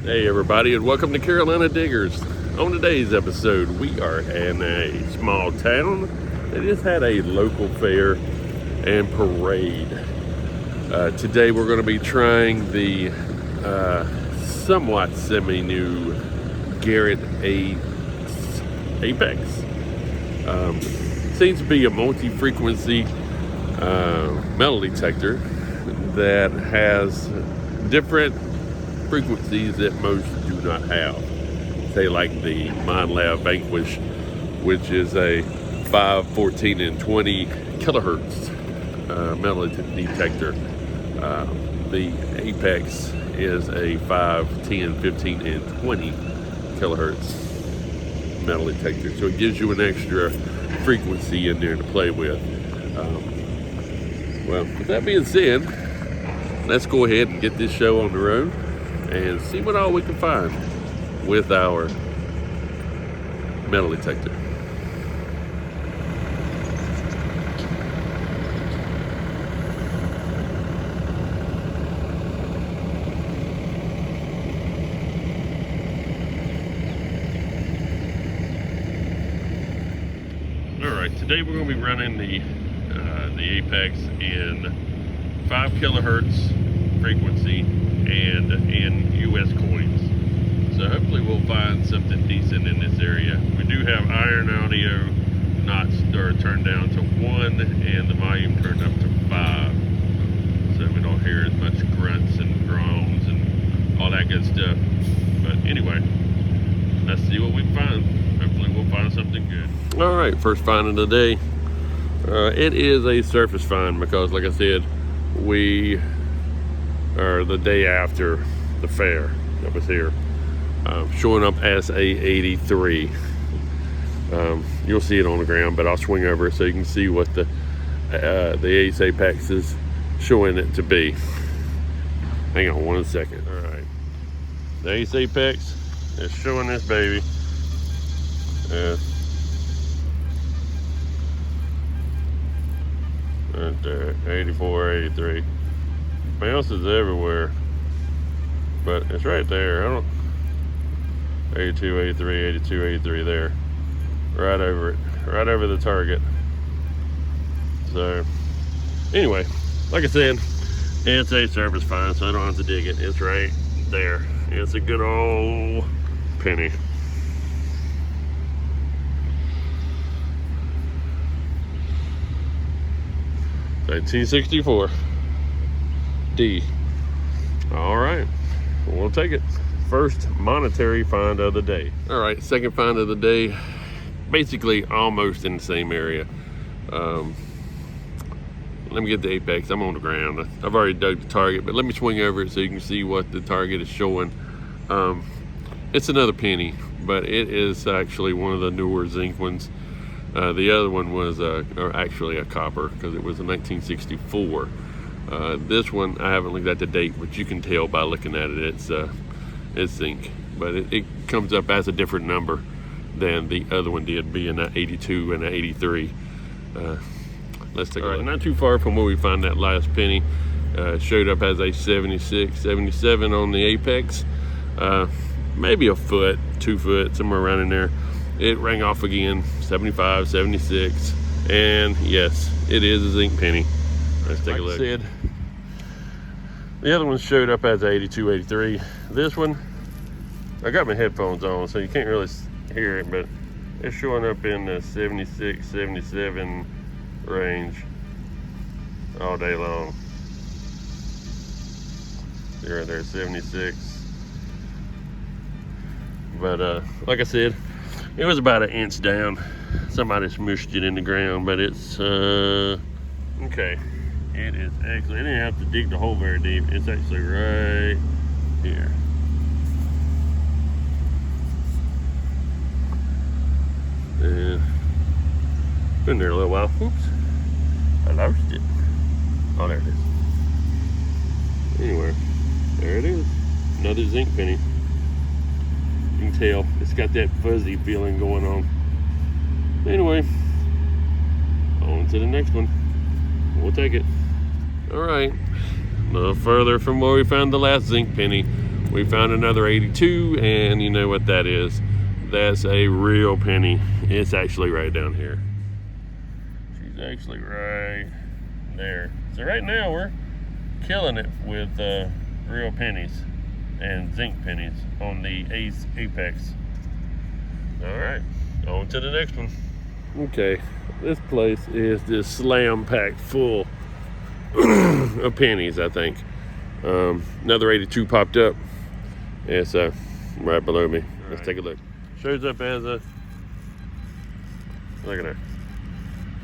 Hey everybody, and welcome to Carolina Diggers. On today's episode, we are in a small town that just had a local fair and parade. Today we're going to be trying the somewhat semi-new Garrett ACE APEX. Seems to be a multi-frequency metal detector that has different frequencies that most do not have. Say like the MindLab Vanquish, which is a 5, 14, and 20 kilohertz metal detector. The Apex is a 5, 10, 15, and 20 kilohertz metal detector. So it gives you an extra frequency in there to play with. Well, with that being said, let's go ahead and get this show on the road and see what all we can find with our metal detector. Alright, today we're going to be running the Apex in 5 kilohertz frequency and in US coins. So hopefully we'll find something decent in this area. We do have iron audio knots that are turned down to 1 and the volume turned up to 5. So we don't hear as much grunts and groans and all that good stuff. But anyway, let's see what we can find. Hopefully we'll find something good. Alright, first find of the day. It is a surface find because like I said, we are the day after the fair that was here, showing up as a 83. You'll see it on the ground, but I'll swing over so you can see what the ACE APEX is showing it to be. Hang on one second. All right, the ACE APEX is showing this baby right there, 84, 83. Bounces everywhere, but it's right there. 82, 83, 82, 83 there, right over it, right over the target. So anyway, like I said, it's a surface find, so I don't have to dig it. It's right there. It's a good old penny. So T64 D. All right, we'll take it. First monetary find of the day. All right, second find of the day, basically almost in the same area. Let me get the Apex. I'm on the ground. I've already dug the target, but let me swing over it so you can see what the target is showing. It's another penny, but it is actually one of the newer zinc ones. The other one was actually a copper because it was a 1964. This one I haven't looked at the date, but you can tell by looking at it, it's zinc, but it comes up as a different number than the other one did, being an 82 and an 83. Let's take a look. Not too far from where we found that last penny. Showed up as a 76, 77 on the Apex. Maybe a foot, 2 foot, somewhere around in there. It rang off again, 75, 76, and yes, it is a zinc penny. Let's take a look. Like I said, the other one showed up as 82, 83. This one, I got my headphones on, so you can't really hear it, but it's showing up in the 76, 77 range all day long. You're right there, 76. But like I said, it was about 1 inch down. Somebody smooshed it in the ground, but it's okay. It is actually, I didn't have to dig the hole very deep. It's actually right here. And been there a little while. Oops, I lost it. Oh, there it is. Anyway, there it is. Another zinc penny. You can tell it's got that fuzzy feeling going on. Anyway, on to the next one. We'll take it. All right, a little further from where we found the last zinc penny, we found another 82, and you know what that is. That's a real penny. It's actually right down here. She's actually right there. So right now we're killing it with real pennies and zinc pennies on the ACE APEX. All right, on to the next one. Okay, this place is just slam packed full of pennies, I think. Another 82 popped up. It's right below me. Let's take a look. Shows up as a, look at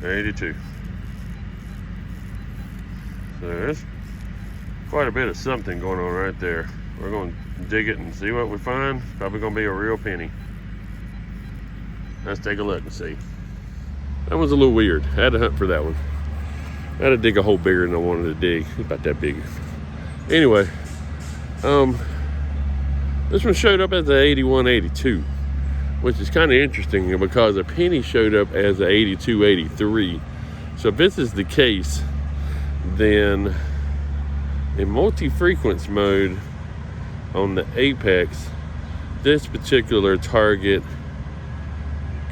that, 82. So there's quite a bit of something going on right there. We're going to dig it and see what we find. Probably going to be a real penny. Let's take a look and see. That was a little weird. I had to hunt for that one. I had to dig a hole bigger than I wanted to dig. About that big. Anyway, this one showed up as an 8182, which is kind of interesting because a penny showed up as an 8283. So if this is the case, then in multi-frequency mode on the Apex, this particular target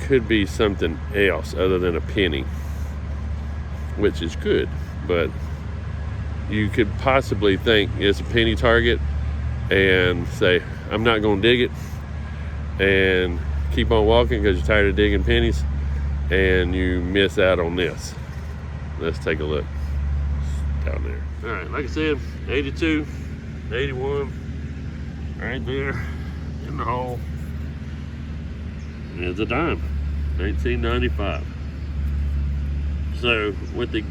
could be something else other than a penny, which is good, but you could possibly think it's a penny target and say, I'm not going to dig it, and keep on walking because you're tired of digging pennies, and you miss out on this. Let's take a look down there. All right, like I said, 82, 81, right there in the hole. It's a dime, 1995. So with the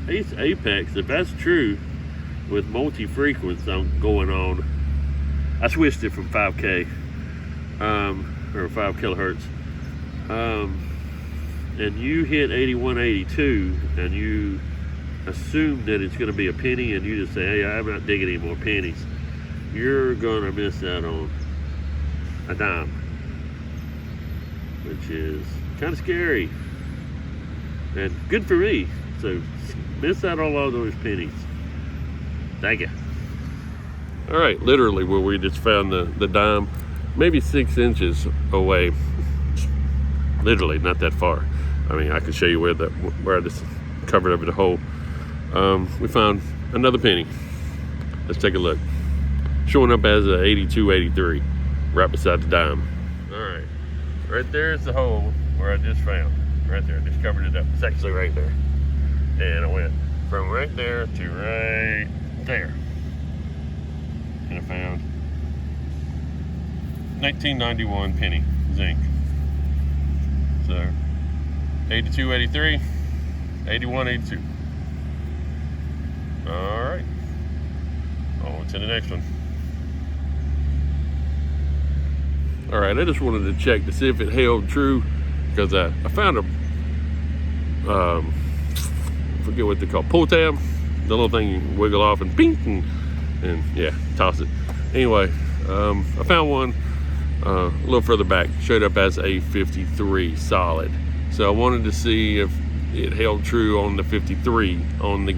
ACE APEX, if that's true, with multi-frequency going on, I switched it from 5K or 5 kilohertz, and you hit 81, 82, and you assume that it's going to be a penny, and you just say, hey, I'm not digging any more pennies, you're going to miss out on a dime, which is kind of scary and good for me. So miss out on all those pennies. Thank you. All right, literally where we just found the dime, maybe 6 inches away. Literally not that far. I mean, I can show you where I just covered over the hole. We found another penny. Let's take a look. Showing up as a 82, 83, right beside the dime. All right, right there is the hole where I just found. Right there, just covered it up. It's actually right there. And I went from right there to right there. And I found 1991 penny, zinc. So 82, 83, 81, 82. All right, on to the next one. All right, I just wanted to check to see if it held true, because I found a, forget what they call, pull tab, the little thing you wiggle off and ping, and yeah, toss it. Anyway, I found one a little further back, showed up as a 53 solid. So I wanted to see if it held true on the 53 on the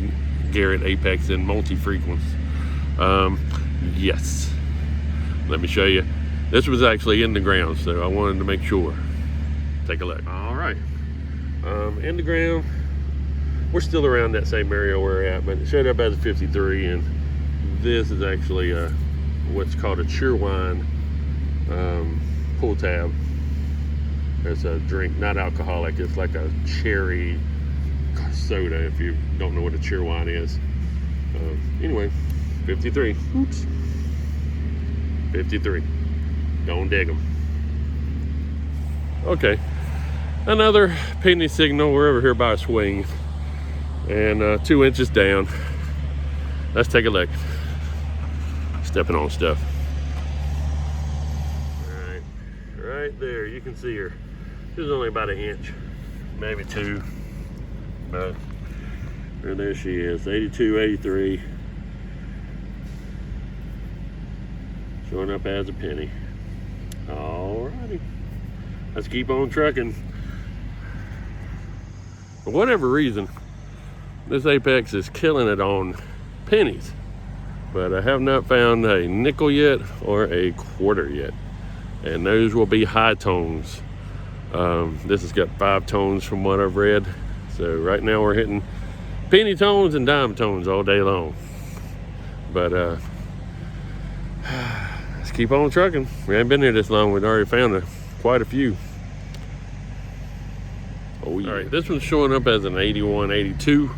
Garrett APEX in multi-frequency. Yes. Let me show you. This was actually in the ground, so I wanted to make sure. Take a look. All right. In the ground, we're still around that same area where we're at, but it showed up as a 53, and this is actually what's called a cheerwine pull tab. It's a drink, not alcoholic. It's like a cherry soda, if you don't know what a cheerwine is. Anyway, 53. Oops. 53. Don't dig them. Okay, another penny signal. We're over here by a swing, and 2 inches down. Let's take a look. Stepping on stuff. All right, right there, you can see her. She's only about 1 inch, maybe 2, but there she is, 82, 83. Showing up as a penny. Alrighty, let's keep on trucking. For whatever reason, this Apex is killing it on pennies. but I have not found a nickel yet or a quarter yet, and those will be high tones. This has got 5 tones from what I've read, so right now we're hitting penny tones and dime tones all day long. But let's keep on trucking. We haven't been here this long. We've already found quite a few. Oh yeah. All right, this one's showing up as an 81, 82.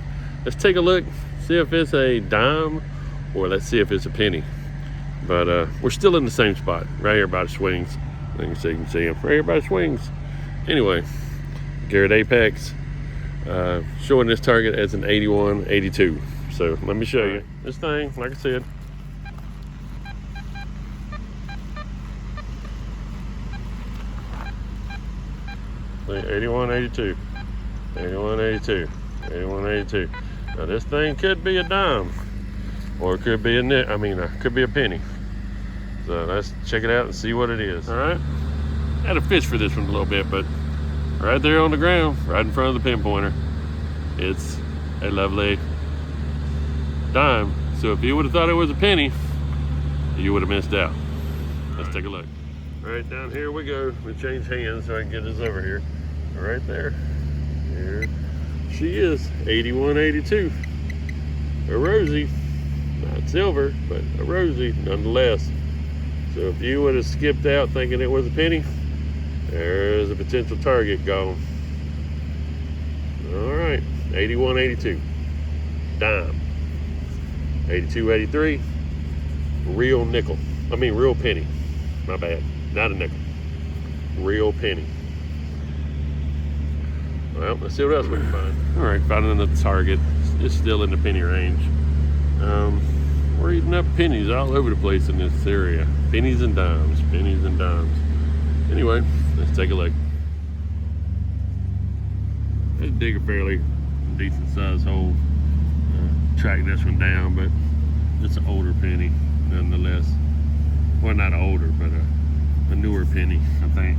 Let's take a look, see if it's a dime, or let's see if it's a penny. But we're still in the same spot, right here by the swings. You can see them right here by the swings. Anyway, Garrett APEX, showing this target as an 81, 82. So let me show you this thing. Like I said, see, 81, 82, 81, 82, 81, 82. Now this thing could be a dime, or it could be could be a penny. So let's check it out and see what it is. All right, had to fish for this one a little bit, but right there on the ground, right in front of the pinpointer, it's a lovely dime. So if you would have thought it was a penny, you would have missed out. Let's take a look. All right, down here we go. We change hands so I can get this over here. Right there. Here she is, 81, 82. A rosy, not silver, but a rosy nonetheless. So if you would have skipped out thinking it was a penny, there's a potential target gone. All right, 81, 82, dime. 82, 83, real nickel. Real penny. My bad, not a nickel. Real penny. Well, let's see what else we can find. All right, found another target. It's still in the penny range. We're eating up pennies all over the place in this area. Pennies and dimes, pennies and dimes. Anyway, let's take a look. Let's dig a fairly decent sized hole. Track this one down, but it's an older penny nonetheless. Well, not an older, but a newer penny, I think.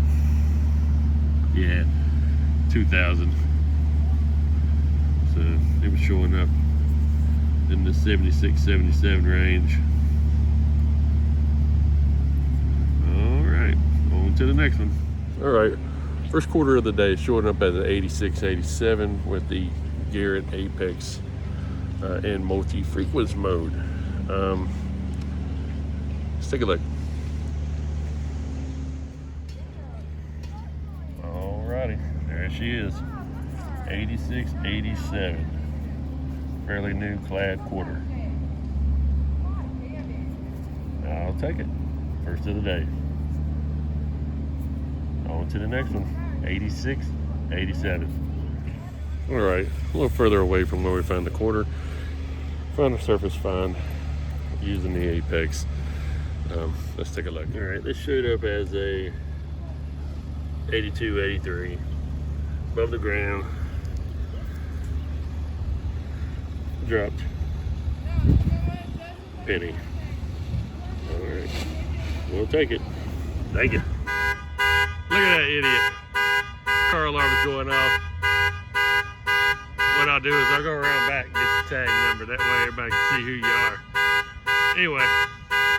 Yeah, 2000. So it was showing up in the 76, 77 range. All right, on to the next one. All right, first quarter of the day showing up as an 86, 87 with the Garrett APEX in multi-frequency mode. Let's take a look. Alrighty, there she is, 86, 87. Fairly new clad quarter. I'll take it. First of the day. On to the next one, 86, 87. All right, a little further away from where we found the quarter. Found a surface find using the APEX. Let's take a look. All right, this showed up as a 82, 83, above the ground. Dropped penny. All right, we'll take it. Thank you. Look at that idiot. Car alarm is going off. What I'll do is I'll go around back and get the tag number. That way everybody can see who you are. Anyway,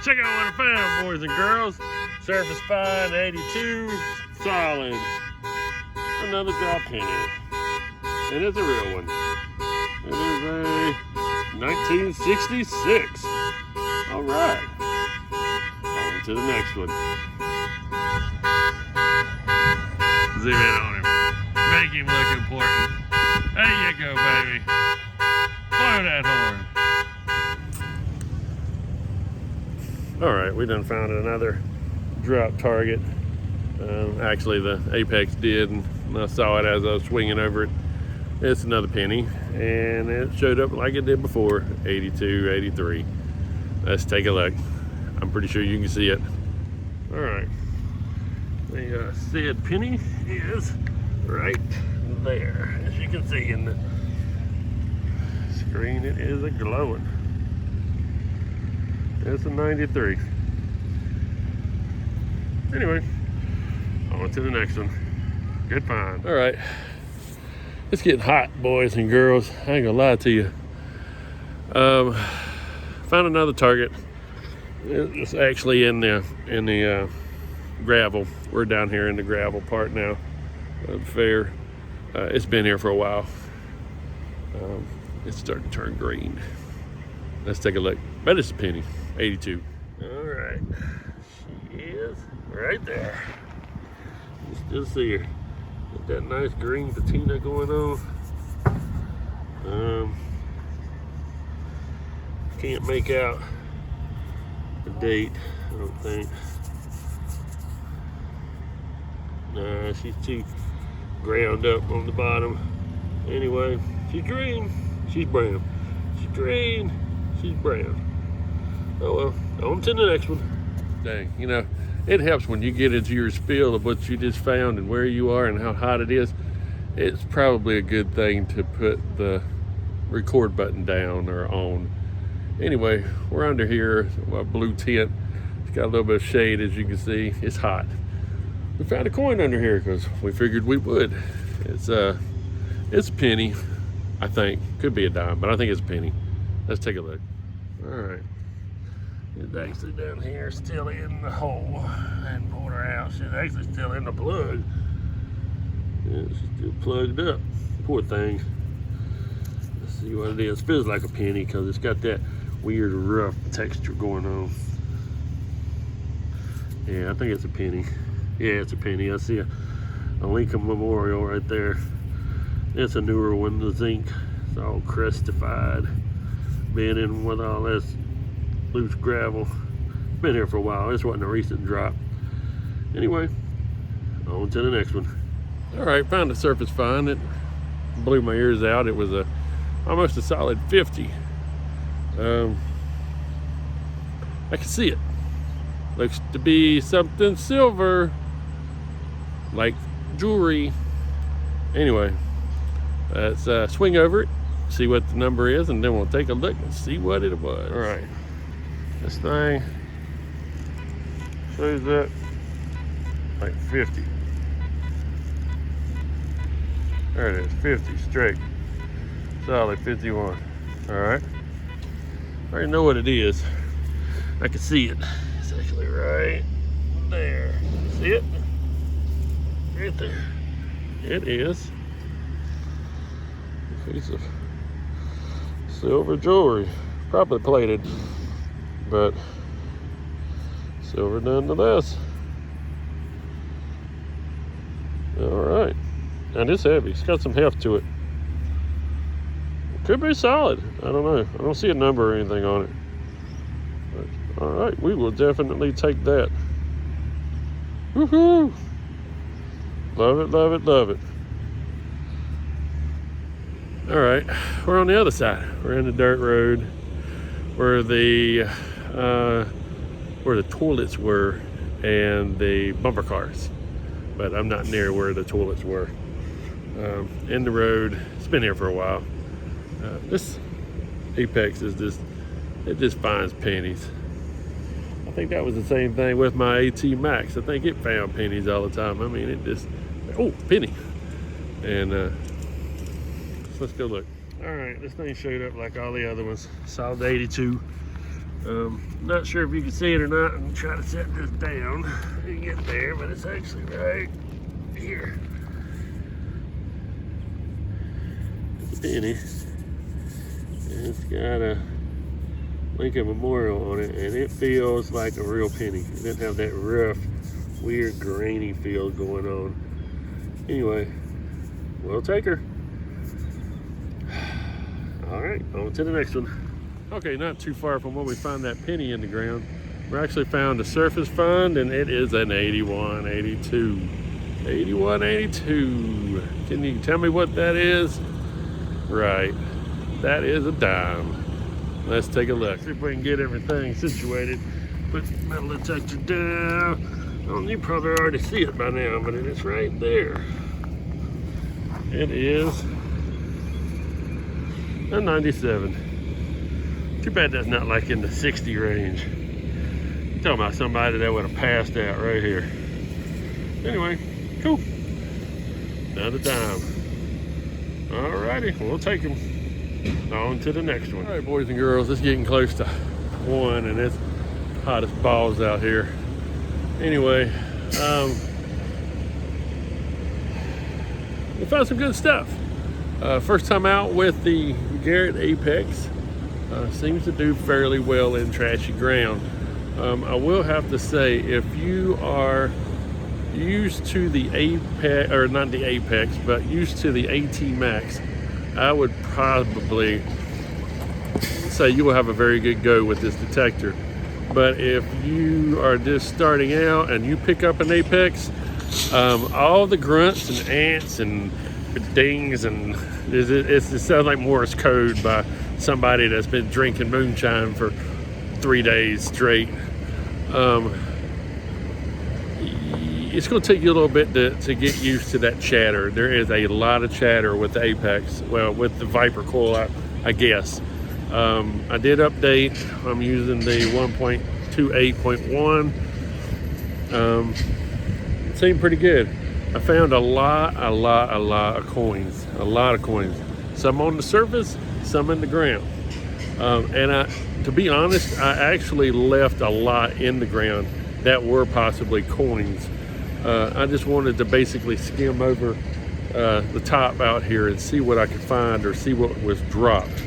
check out what I found, boys and girls. Surface find 82, solid. Another drop penny. And it's a real one. It is a 1966. All right. On to the next one. Zoom in on him. Make him look important. There you go, baby. Blow that horn. All right, we done found another drop target. Actually, the APEX did, and I saw it as I was swinging over it. It's another penny, and it showed up like it did before, 82, 83. Let's take a look. I'm pretty sure you can see it. All right, the said penny is right there. As you can see in the screen, it is a glowing. It's a 93. Anyway, on to the next one. Good find. All right, it's getting hot, boys and girls. I ain't gonna lie to you. found another target. It's actually in the gravel. We're down here in the gravel part now of the fair. It's been here for a while. It's starting to turn green. Let's take a look. Bet it's a penny. 82. All right, she is right there. You still see her. Got that nice green patina going on. Can't make out the date, I don't think. Nah, she's too ground up on the bottom. Anyway, she's green, she's brown. She's green, she's brown. Oh well, on to the next one. Dang, you know, it helps when you get into your spiel of what you just found and where you are and how hot it is. It's probably a good thing to put the record button down or on. Anyway, we're under here, a blue tent. It's got a little bit of shade, as you can see. It's hot. We found a coin under here because we figured we would. It's a penny, I think. Could be a dime, but I think it's a penny. Let's take a look. All right. It's actually down here, still in the hole. I hadn't pulled her out. She's actually still in the plug. Yeah, she's still plugged up. Poor thing. Let's see what it is. Feels like a penny because it's got that weird rough texture going on. Yeah, I think it's a penny. Yeah, it's a penny. I see a Lincoln Memorial right there. It's a newer one, the zinc. It's all crustified. Been in with all this loose gravel. Been here for a while. This wasn't a recent drop. Anyway, on to the next one. All right, found the surface find. It blew my ears out. It was almost a solid 50. I can see it. Looks to be something silver, like jewelry. Anyway, let's swing over it, see what the number is, and then we'll take a look and see what it was. All right, this thing shows up like 50. There it is, 50 straight, solid 51. All right, I already know what it is. I can see it. It's actually right there. See it? Right there. It is a piece of silver jewelry, probably plated, but silver nonetheless. All right, and it's heavy. It's got some heft to it. It could be solid. I don't know. I don't see a number or anything on it. But, all right, we will definitely take that. Woohoo! Love it, love it, love it. All right, we're on the other side. We're in the dirt road where the toilets were and the bumper cars, but I'm not near where the toilets were. In the road, it's been here for a while. This Apex is it just finds pennies. I think that was the same thing with my AT Max. I think it found pennies all the time. I mean, it just, oh, penny. And so let's go look. All right, this thing showed up like all the other ones. Solid 82. Not sure if you can see it or not. I'm gonna try to set this down and get there, but it's actually right here. It's a penny. And it's got a Lincoln Memorial on it, and it feels like a real penny. It doesn't have that rough, weird, grainy feel going on. Anyway, we'll take her. All right, on to the next one. Okay, not too far from where we found that penny in the ground, we actually found a surface find, and it is an 8182. 8182. Can you tell me what that is? Right, that is a dime. Let's take a look. See if we can get everything situated. Put the metal detector down. Oh, you probably already see it by now, but it is right there. It is a 97. Too bad that's not like in the 60 range. You're talking about somebody that would have passed out right here. Anyway, cool. Another dime. Alrighty, we'll take them. On to the next one. All right, boys and girls, it's getting close to one, and it's hot as balls out here. Anyway, we found some good stuff. First time out with the Garrett APEX. Seems to do fairly well in trashy ground. I will have to say, if you are used to the Apex, or not the Apex, but used to the AT Max, I would probably say you will have a very good go with this detector. But if you are just starting out and you pick up an Apex, all the grunts and ants and dings, and it sounds like Morse code by somebody that's been drinking moonshine for 3 days straight. It's going to take you a little bit to get used to that chatter. There is a lot of chatter with the Apex, well, with the Viper coil, I guess. I did update. I'm using the 1.28.1. It seemed pretty good. I found a lot of coins. A lot of coins. Some on the surface, some in the ground. And to be honest, I actually left a lot in the ground that were possibly coins. I just wanted to basically skim over the top out here and see what I could find, or see what was dropped.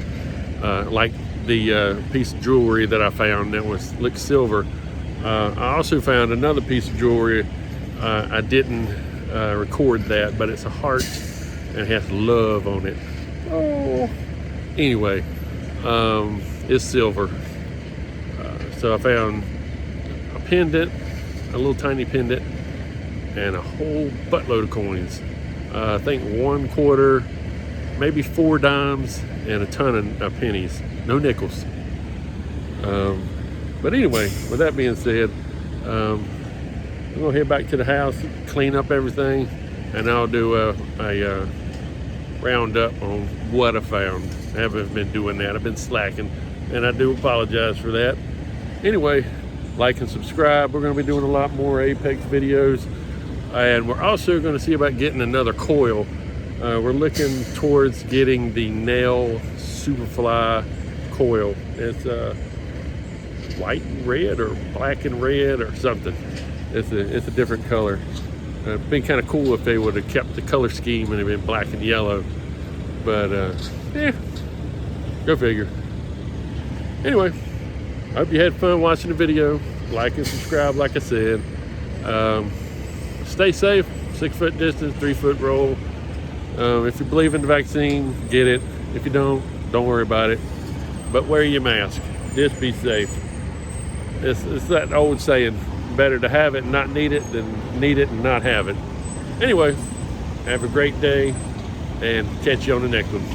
Like the piece of jewelry that I found that looked silver. I also found another piece of jewelry. I didn't record that, but it's a heart and it has love on it. Oh, anyway, it's silver. So I found a pendant, a little tiny pendant, and a whole buttload of coins. I think 1 quarter, maybe 4 dimes, and a ton of pennies. No nickels. But anyway, with that being said, I'm gonna head back to the house, clean up everything, and I'll do a roundup on what I found. I haven't been doing that. I've been slacking, and I do apologize for that. Anyway, like and subscribe. We're going to be doing a lot more Apex videos, and we're also going to see about getting another coil. We're looking towards getting the Nail Superfly coil. It's white and red, or black and red, or something. It's a different color. It'd been kind of cool if they would have kept the color scheme and it been black and yellow, but yeah, go figure. Anyway, I hope you had fun watching the video. Like and subscribe, like I said. Stay safe, 6-foot distance, 3-foot roll. If you believe in the vaccine, get it. If you don't worry about it. But wear your mask. Just be safe. It's that old saying, better to have it and not need it than need it and not have it. Anyway, have a great day, and catch you on the next one.